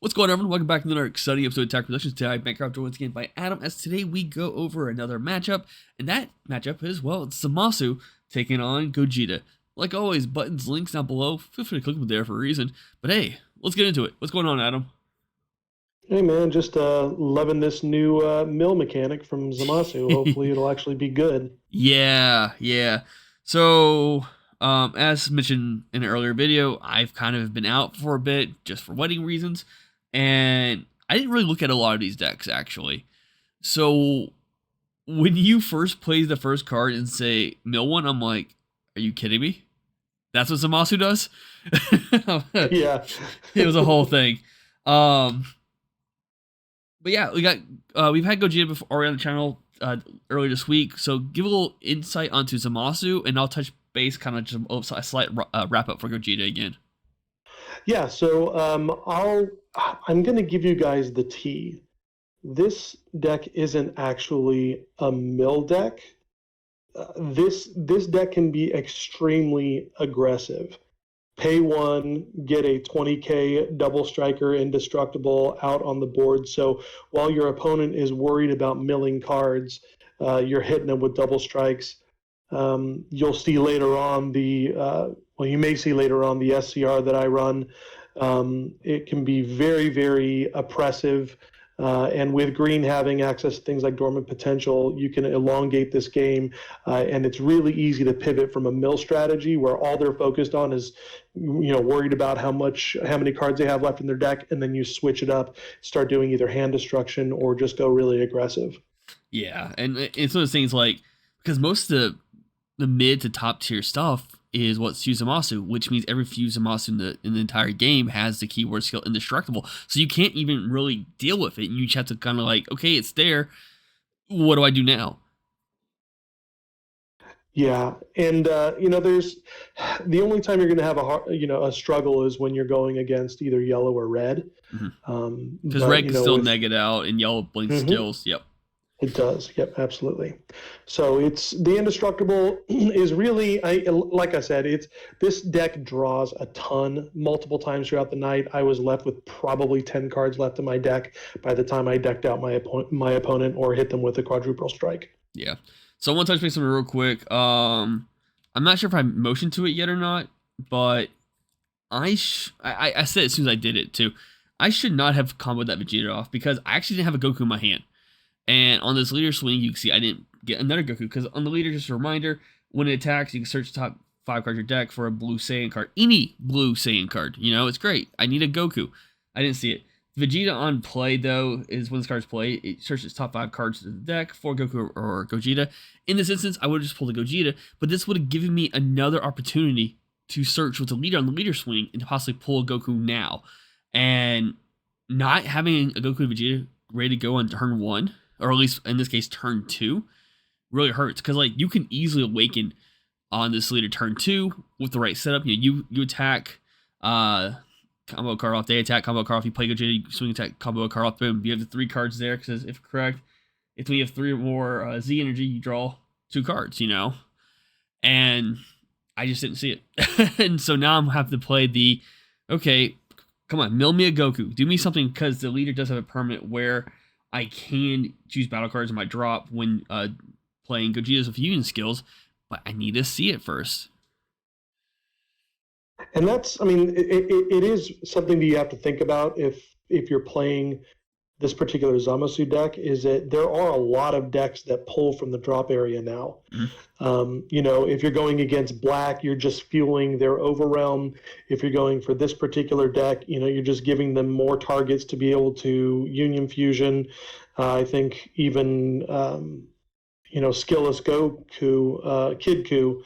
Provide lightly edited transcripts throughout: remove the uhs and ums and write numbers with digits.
What's going on, everyone? Welcome back to another exciting episode of Attack Productions. Today, I'm back once again by Adam, as today we go over another matchup, and that matchup is, well, it's Zamasu taking on Gogeta. Like always, buttons, links down below. Feel free to click them there for a reason. But hey, let's get into it. What's going on, Adam? Hey man, just loving this new mill mechanic from Zamasu. Hopefully it'll actually be good. Yeah. So, as mentioned in an earlier video, I've kind of been out for a bit just for wedding reasons, and I didn't really look at a lot of these decks actually. So, when you first play the first card and say mill one, I'm like, are you kidding me? That's what Zamasu does? Yeah. It was a whole thing. But yeah, we've had Gogeta before already on the channel earlier this week, so give a little insight onto Zamasu, and I'll touch base kind of just a slight wrap up for Gogeta again. Yeah, so I'm gonna give you guys the tea. This deck isn't actually a mill deck. This deck can be extremely aggressive. Pay one, get a 20k double striker indestructible out on the board. So while your opponent is worried about milling cards, you're hitting them with double strikes. You'll see later on you may see later on the SCR that I run. It can be very, very oppressive. And with green having access to things like dormant potential, you can elongate this game, and it's really easy to pivot from a mill strategy where all they're focused on is, worried about how many cards they have left in their deck, and then you switch it up, start doing either hand destruction or just go really aggressive. Yeah, and it's one of those things like, because most of the mid to top tier stuff is what's Fuse Zamasu, which means every Fuse Zamasu in the entire game has the keyword skill indestructible. So you can't even really deal with it. You just have to kind of like, okay, it's there. What do I do now? Yeah, and there's the only time you're going to have a struggle is when you're going against either yellow or red. Because red can still neg it out, and yellow blinks skills. Yep. It does. Yep, absolutely. So it's the indestructible is really, like I said, this deck draws a ton multiple times throughout the night. I was left with probably 10 cards left in my deck by the time I decked out my opponent or hit them with a quadruple strike. Yeah. So I want to touch base on it real quick. I'm not sure if I motioned to it yet or not, but I said as soon as I did it too, I should not have comboed that Vegeta off because I actually didn't have a Goku in my hand. And on this leader swing, you can see I didn't get another Goku, because on the leader, just a reminder, when it attacks, you can search the top 5 cards of your deck for a blue Saiyan card. Any blue Saiyan card. It's great. I need a Goku. I didn't see it. Vegeta on play, though, is when this card's play, it searches top 5 cards of the deck for Goku or Gogeta. In this instance, I would have just pulled a Gogeta, but this would have given me another opportunity to search with the leader on the leader swing and possibly pull a Goku now. And not having a Goku and Vegeta ready to go on turn 1, or at least in this case turn 2, really hurts, because like you can easily awaken on this leader turn 2 with the right setup. You attack combo card off, they attack combo card off, you play Gogeta, you swing attack combo card off, boom, you have the 3 cards there, because if correct, if we have 3 or more Z energy, you draw 2 cards, and I just didn't see it. And so now I'm having to play okay, come on, mill me a Goku, do me something, because the leader does have a permanent where I can choose battle cards in my drop when playing Gogeta's with fusion skills, but I need to see it first. And it is something that you have to think about if you're playing this particular Zamasu deck, is that there are a lot of decks that pull from the drop area now. If you're going against black, you're just fueling their overrealm. If you're going for this particular deck, you're just giving them more targets to be able to union fusion. I think even skillless Goku, Kid Ku,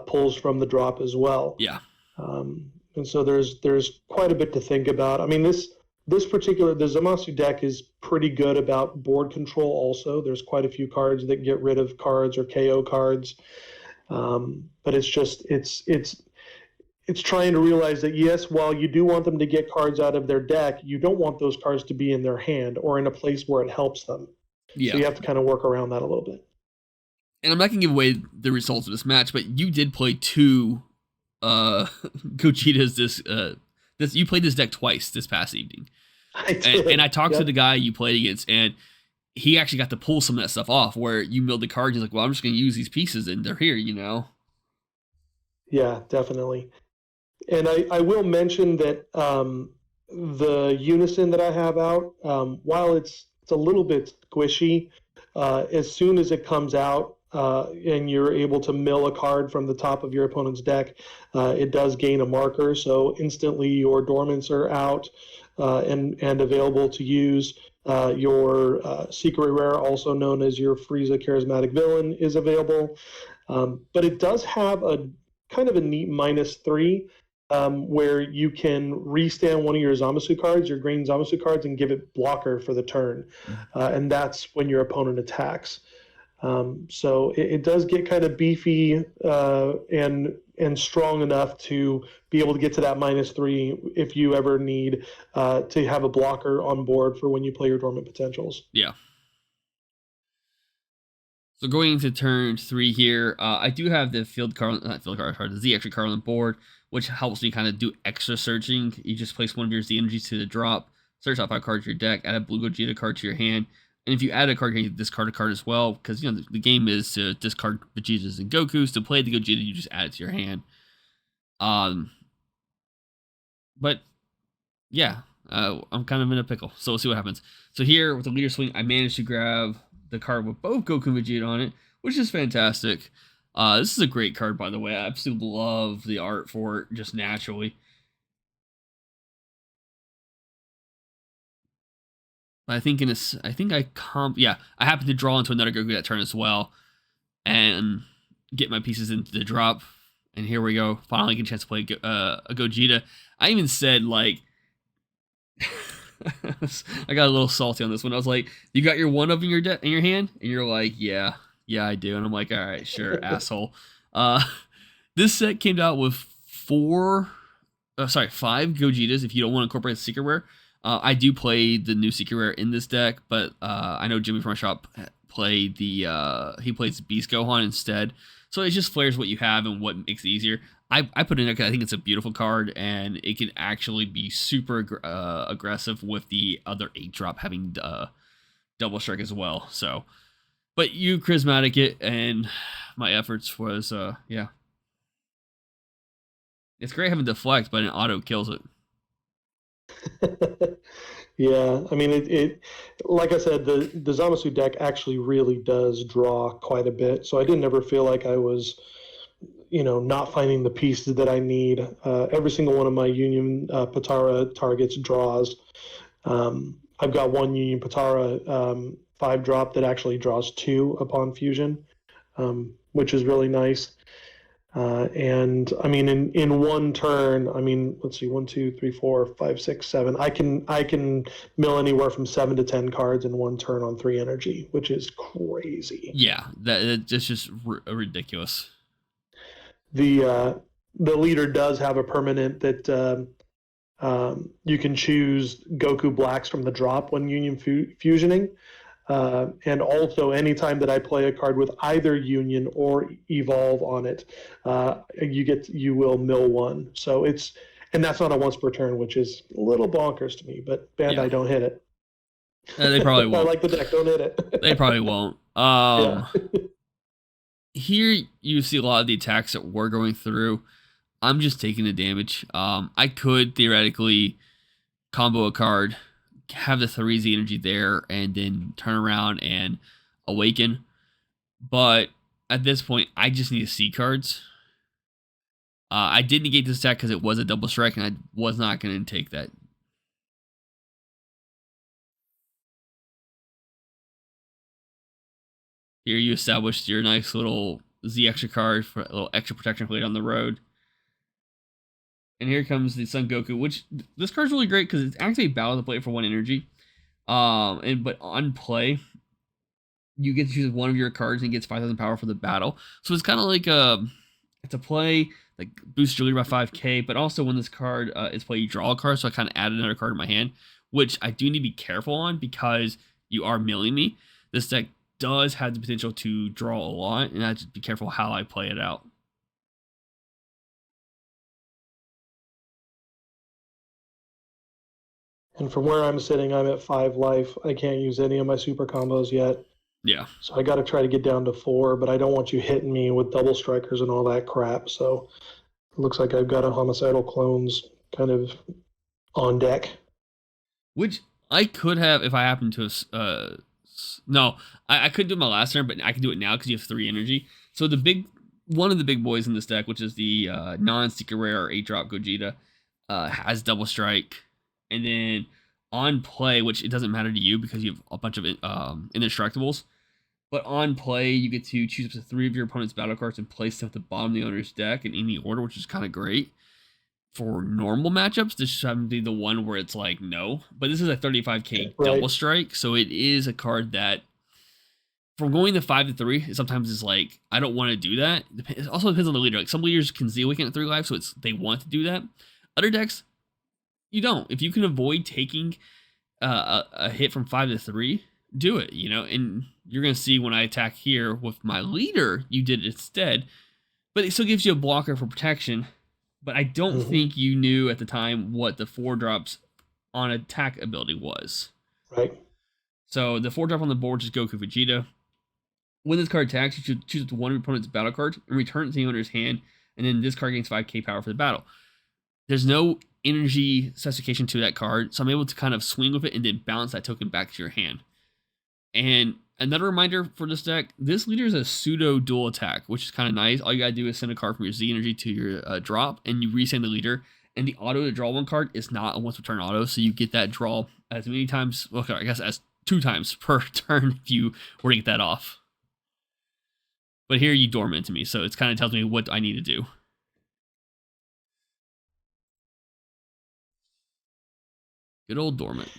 pulls from the drop as well. Yeah. And so there's quite a bit to think about. I mean, the Zamasu deck is pretty good about board control also. There's quite a few cards that get rid of cards or KO cards. But it's trying to realize that, yes, while you do want them to get cards out of their deck, you don't want those cards to be in their hand or in a place where it helps them. Yeah. So you have to kind of work around that a little bit. And I'm not going to give away the results of this match, but you did play 2 Gogetas you played this deck twice this past evening. I And I did. talked to Yep. the guy you played against, and he actually got to pull some of that stuff off where you milled the cards. He's like, well, I'm just going to use these pieces, and they're here, you know? Yeah, definitely. And I will mention that the unison that I have out, while it's a little bit squishy, as soon as it comes out and you're able to mill a card from the top of your opponent's deck, it does gain a marker. So instantly your dormants are out and available to use. Your secret rare, also known as your Frieza charismatic villain, is available. But it does have a kind of a neat -3 where you can restand one of your Zamasu cards, your green Zamasu cards, and give it blocker for the turn. And that's when your opponent attacks. So it does get kind of beefy and strong enough to be able to get to that -3 if you ever need to have a blocker on board for when you play your dormant potentials. Yeah. So going into turn 3 here, I do have the field card, not field card, sorry, the Z extra card on the board, which helps me kind of do extra searching. You just place one of your Z energies to the drop, search out 5 cards to your deck, add a blue Gogeta card to your hand, and if you add a card, you can discard a card as well, because you know the game is to discard Vegetas and Gokus. To play the Gogeta, you just add it to your hand. But yeah, I'm kind of in a pickle, so we'll see what happens. So here with the leader swing, I managed to grab the card with both Goku and Vegeta on it, which is fantastic. This is a great card, by the way. I absolutely love the art for it, just naturally. I think in this, I think yeah, I happened to draw into another Goku that turn as well, and get my pieces into the drop. And here we go. Finally get a chance to play a Gogeta. I even said like, I got a little salty on this one. I was like, "You got your one up in your hand," and you're like, "Yeah, yeah, I do." And I'm like, "All right, sure, asshole." Uh, this set came out with 5 Gogetas. If you don't want to incorporate the secret rare, I do play the new secret rare in this deck, but I know Jimmy from our shop played he plays Beast Gohan instead. So it just flares what you have and what makes it easier. I put in there because I think it's a beautiful card, and it can actually be super aggressive with the other 8-drop having double strike as well. So, but you charismatic it, and my efforts was yeah. It's great having deflect, but an auto kills it. Yeah, I mean it like I said, the Zamasu deck actually really does draw quite a bit. So I didn't ever feel like I was, not finding the pieces that I need. Every single one of my Union Patara targets draws. I've got one Union Patara 5-drop that actually draws 2 upon fusion, which is really nice. And I mean, in one turn, I mean, let's see, 1, 2, 3, 4, 5, 6, 7. I can mill anywhere from 7 to 10 cards in one turn on 3 energy, which is crazy. Yeah, that's just ridiculous. The leader does have a permanent that you can choose Goku Blacks from the drop when Union fusioning. And also, anytime that I play a card with either Union or Evolve on it, you will mill 1. So and that's not a once per turn, which is a little bonkers to me. But Yeah, Bandai, don't hit it. they probably I won't. like the deck. Don't hit it. They probably won't. Yeah. Here you see a lot of the attacks that we're going through. I'm just taking the damage. I could theoretically combo a card, have the 3Z energy there, and then turn around and awaken. But at this point, I just need to see cards. I did negate this attack because it was a double strike, and I was not going to take that. Here you established your nice little Z extra card for a little extra protection plate on the road. And here comes the Son Goku, which this card's really great because it's actually a battle to play for 1 energy. But on play, you get to choose one of your cards and it gets 5,000 power for the battle. So it's kind of like it's a play like boosts your leader by 5k, but also when this card is played, you draw a card. So I kind of added another card in my hand, which I do need to be careful on because you are milling me. This deck does have the potential to draw a lot, and I have to be careful how I play it out. And from where I'm sitting, I'm at 5 life. I can't use any of my super combos yet. Yeah. So I got to try to get down to 4, but I don't want you hitting me with double strikers and all that crap. So it looks like I've got a homicidal clones kind of on deck. Which I could have if I happened to no, I couldn't do it my last turn, but I can do it now because you have 3 energy. So one of the big boys in this deck, which is the non-secret rare 8-drop Gogeta, has double strike, and then on play, which it doesn't matter to you because you have a bunch of indestructibles. But on play, you get to choose up to 3 of your opponent's battle cards and place them at the bottom of the owner's deck in any order, which is kind of great. For normal matchups, this should be the one where it's like, no. But this is a 35k double strike, so it is a card that, from going to 5 to 3, sometimes it's like, I don't want to do that. It also depends on the leader. Like, some leaders can Zeal Weekend at 3 life, so they want to do that. Other decks, you don't. If you can avoid taking a hit from 5 to 3, do it, and you're going to see when I attack here with my leader, you did it instead, but it still gives you a blocker for protection. But I don't think you knew at the time what the 4 drops on attack ability was. Right. So the 4 drop on the board is Goku Vegeta. When this card attacks, you should choose one of your opponent's battle cards and return it to the owner's hand, and then this card gains 5k power for the battle. There's no energy specification to that card, so I'm able to kind of swing with it and then bounce that token back to your hand. And another reminder for this deck, this leader is a pseudo dual attack, which is kind of nice. All you gotta do is send a card from your Z energy to your drop, and you resend the leader. And the auto to draw 1 card is not a once per turn auto, so you get that draw as many times, okay, I guess as 2 times per turn if you were to get that off. But here you dormant to me, so it kind of tells me what I need to do. Good old dormant.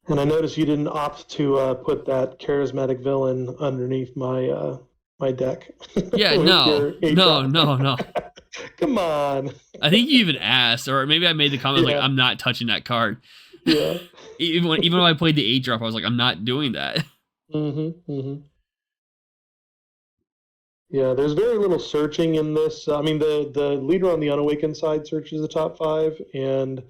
And I noticed you didn't opt to put that charismatic villain underneath my my deck. Yeah, no. Come on. I think you even asked, or maybe I made the comment like, I'm not touching that card. Yeah. even when I played the 8-drop, I was like, I'm not doing that. Yeah, there's very little searching in this. I mean, the leader on the unawakened side searches the top 5, and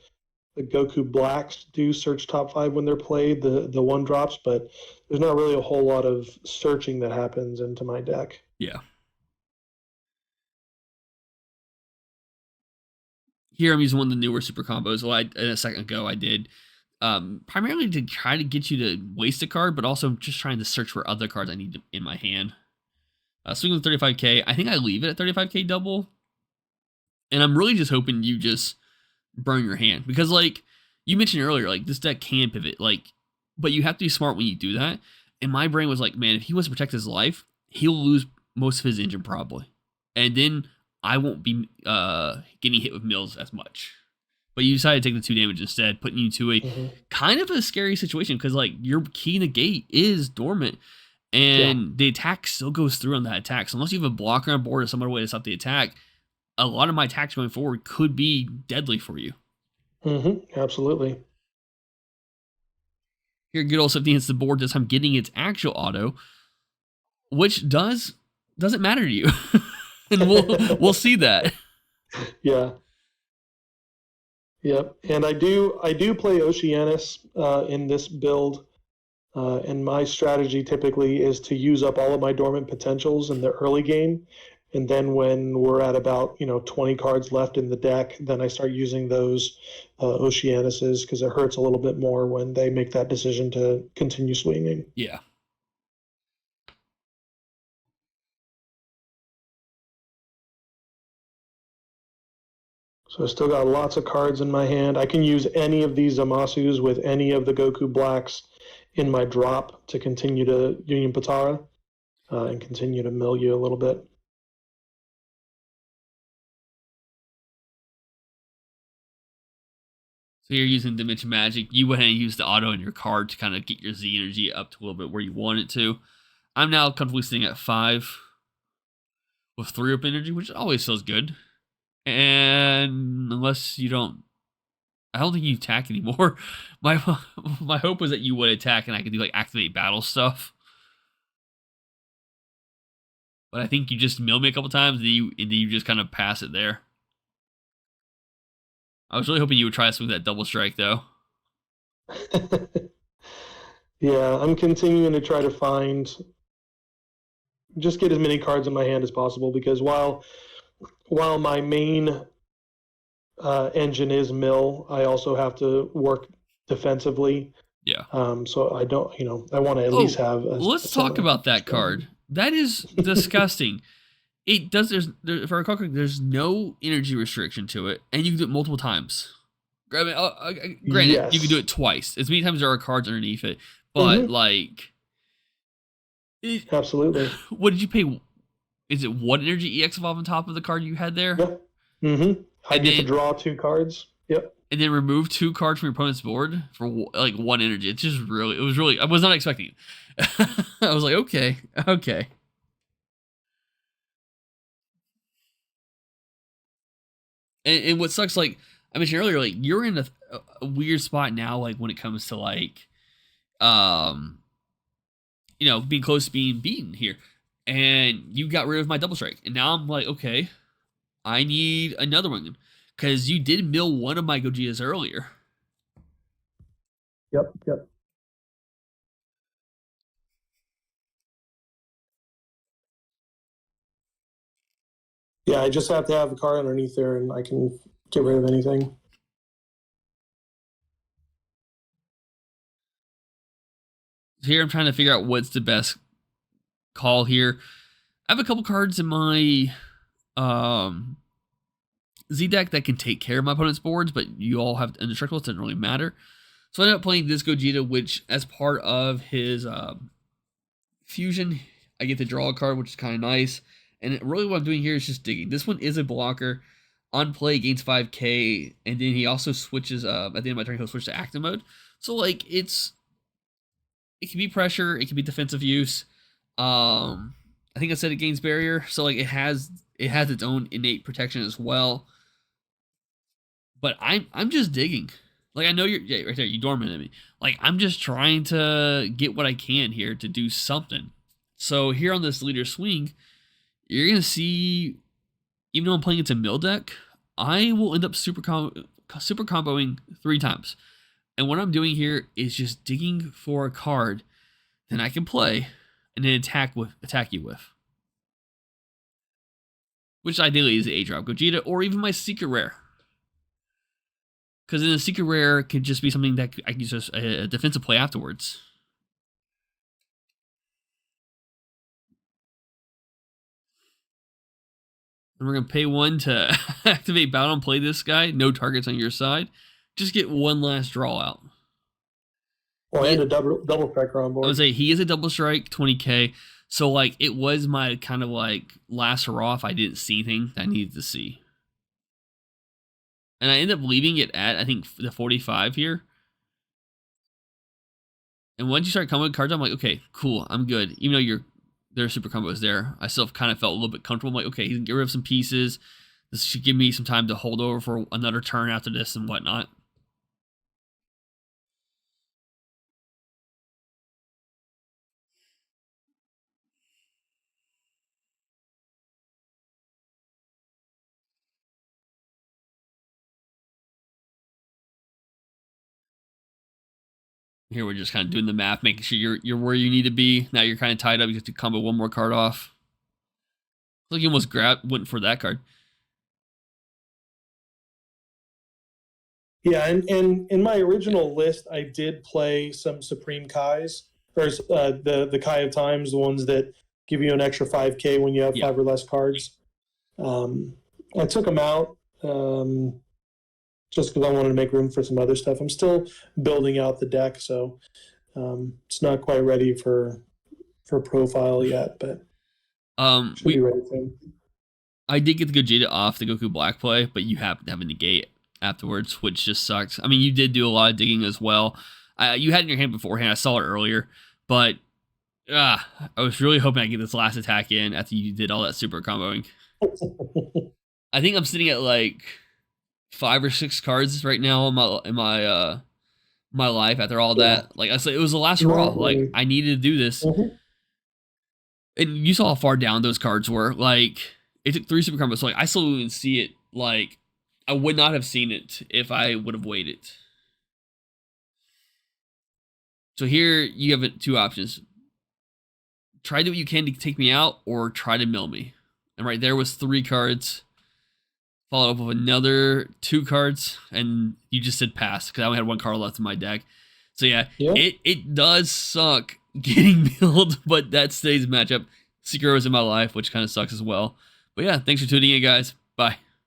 the Goku Blacks do search top 5 when they're played, the 1 drops, but there's not really a whole lot of searching that happens into my deck. Yeah. Here I'm using one of the newer super combos. Well, a second ago I did primarily to try to get you to waste a card, but also just trying to search for other cards I need in my hand. Swing with 35k. I think I leave it at 35k double, and I'm really just hoping you just burn your hand, because like you mentioned earlier, like this deck can pivot, like, but you have to be smart when you do that. And my brain was like, man, if he wants to protect his life, he'll lose most of his engine probably, and then I won't be getting hit with mills as much. But you decided to take the 2 damage instead, putting you to a kind of a scary situation, because like your key negate is dormant, and the attack still goes through on that attack. So unless you have a blocker on board or some other way to stop the attack, a lot of my attacks going forward could be deadly for you. Absolutely. Here, good old 17 hits the board this time, getting its actual auto, which doesn't matter to you. And we'll see that. Yeah. Yep. And I do play Oceanus in this build. And my strategy typically is to use up all of my dormant potentials in the early game. And then when we're at about 20 cards left in the deck, then I start using those Oceanuses, because it hurts a little bit more when they make that decision to continue swinging. Yeah. So I still got lots of cards in my hand. I can use any of these Zamasus with any of the Goku Blacks in my drop to continue to Union Patara and continue to mill you a little bit. So you're using Dimension Magic. You went ahead and used the auto in your card to kind of get your Z energy up to a little bit where you want it to. I'm now comfortably sitting at 5 with 3 up energy, which always feels good. And unless you don't, I don't think you attack anymore. My hope was that you would attack and I could do like activate battle stuff. But I think you just mill me a couple times and then you just kind of pass it there. I was really hoping you would try to swing that double strike though. Yeah, I'm continuing to try to just get as many cards in my hand as possible because while my main engine is mill, I also have to work defensively. Yeah. So I don't, I want to at least Oh, have a let's talk semi about that strategy. card. That is disgusting. It does. For a card, there's no energy restriction to it, and you can do it multiple times. Granted, you can do Yes. it twice. As many times there are cards underneath it, but Hmm. like, it, Absolutely. what did you pay? Is it one energy EX evolve on top of the card you had there, Yeah. Hmm. I and get to then draw two cards. Yep. remove two cards from your opponent's board for like one energy? It's just really. It was really. I was not expecting it. I was like, okay, okay. And what sucks, like I mentioned earlier, like you're in a weird spot now, like when it comes to like, um, being close to being beaten here, and you got rid of my double strike, and now I'm like, okay, I need another one because you did mill one of my Gogetas earlier. Yep. Yep. Yeah, I just have to have a card underneath there, and I can get rid of anything. Here I'm trying to figure out what's the best call here. I have a couple cards in my um Z deck that can take care of my opponent's boards, but you all have indestructibles, it doesn't really matter. So I ended up playing this Gogeta, which as part of his fusion, I get to draw a card, which is kind of nice. And really, what I'm doing here is just digging. This one is a blocker. On play, gains 5k, and then he also switches. At the end of my turn, he'll switch to active mode. So like, it can be pressure, it can be defensive use. I think I said it gains barrier, so like it has its own innate protection as well. But I'm just digging. Like I know you're yeah, right there. You dormant at me. Like I'm just trying to get what I can here to do something. So here on this leader swing, you're gonna see. Even though I'm playing into mill deck, I will end up super comboing 3 times. And what I'm doing here is just digging for a card that I can play, and then attack you with. Which ideally is the A drop Gogeta or even my secret rare. Because then the secret rare could just be something that I can use as a defensive play afterwards. And we're gonna pay 1 to activate battle and play this guy. No targets on your side. Just get one last draw out. Well, He, and a double striker on I would board. say he is a double strike, 20k. So like it was my kind of like last hurrah if I didn't see anything that I needed to see. And I ended up leaving it at I think the 45 here. And once you start coming with cards, I'm like, okay, cool, I'm good. Even though there's super combos there, I still kind of felt a little bit comfortable. I'm like, okay, he can get rid of some pieces. This should give me some time to hold over for another turn after this and whatnot. Here we're just kind of doing the math, making sure you're where you need to be. Now you're kind of tied up. You have to combo one more card off. Like you almost went for that card. Yeah, and in my original list, I did play some Supreme Kais. There's the Kai of Times, the ones that give you an extra 5k when you have Yeah. 5 or less cards. I took them out just because I wanted to make room for some other stuff. I'm still building out the deck, so it's not quite ready for profile yet, but should be We ready soon. I did get the Gogeta off the Goku Black play, but you happen to have a negate afterwards, which just sucks. I mean, you did do a lot of digging as well. You had it in your hand beforehand. I saw it earlier, but I was really hoping I get this last attack in after you did all that super comboing. I think I'm sitting at like 5 or 6 cards right now in my life after all Yeah. that. Like I said, it was the last hurrah. Not Like really. I needed to do this, Mhm. and you saw how far down those cards were. Like it took 3 super combos, so like I still didn't see it. Like I would not have seen it if I would have waited. So here you have two options. Try to do what you can to take me out, or try to mill me. And right there was 3 cards. Followed up with another 2 cards, and you just said pass because I only had 1 card left in my deck. So yeah, it does suck getting milled, but that's today's matchup. Secret was in my life, which kind of sucks as well. But yeah, thanks for tuning in, guys. Bye.